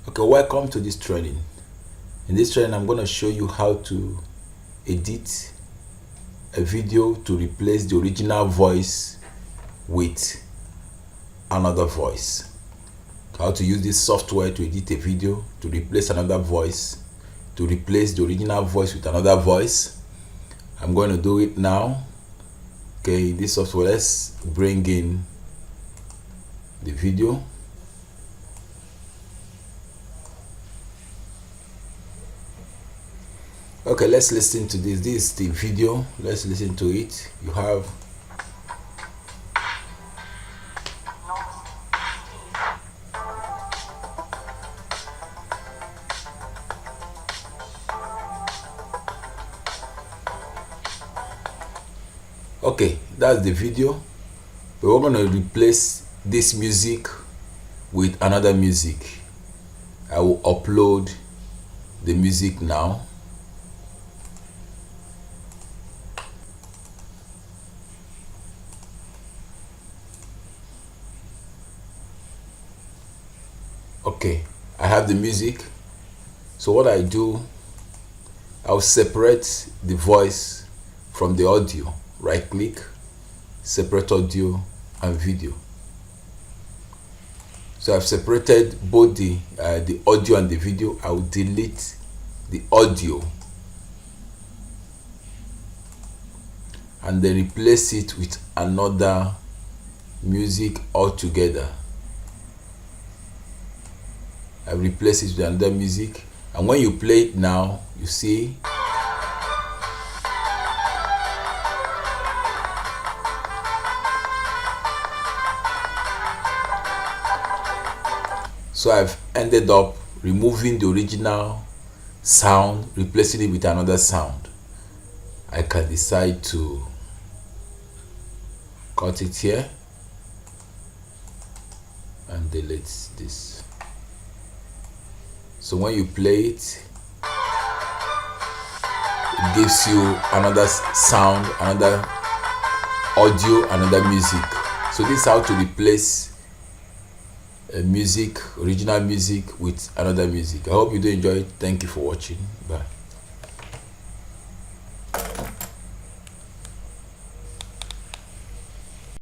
Okay, welcome to this training. In this training, I'm going to show you how to edit a video to replace the original voice with another voice. How to use this software to edit a video to replace another voice, to replace the original voice with another voice. I'm going to do it now. Okay, this software, let's bring in the video. Okay, let's listen to this. This is the video. Let's listen to it. You have okay, that's the video. But we're going to replace this music with another music. I will upload the music now. Okay, I have the music. So what I do, I'll separate the voice from the audio. Right click, separate audio and video. So I've separated both the audio and the video. I will delete the audio and then replace it with another music altogether. I replace it with another music, and when you play it now, you see so I've ended up removing the original sound, replacing it with another sound. I can decide to cut it here and delete this. So when you play it, it gives you another sound, another audio, another music. So this is how to replace original music with another music. I hope you do enjoy it. Thank you for watching. Bye.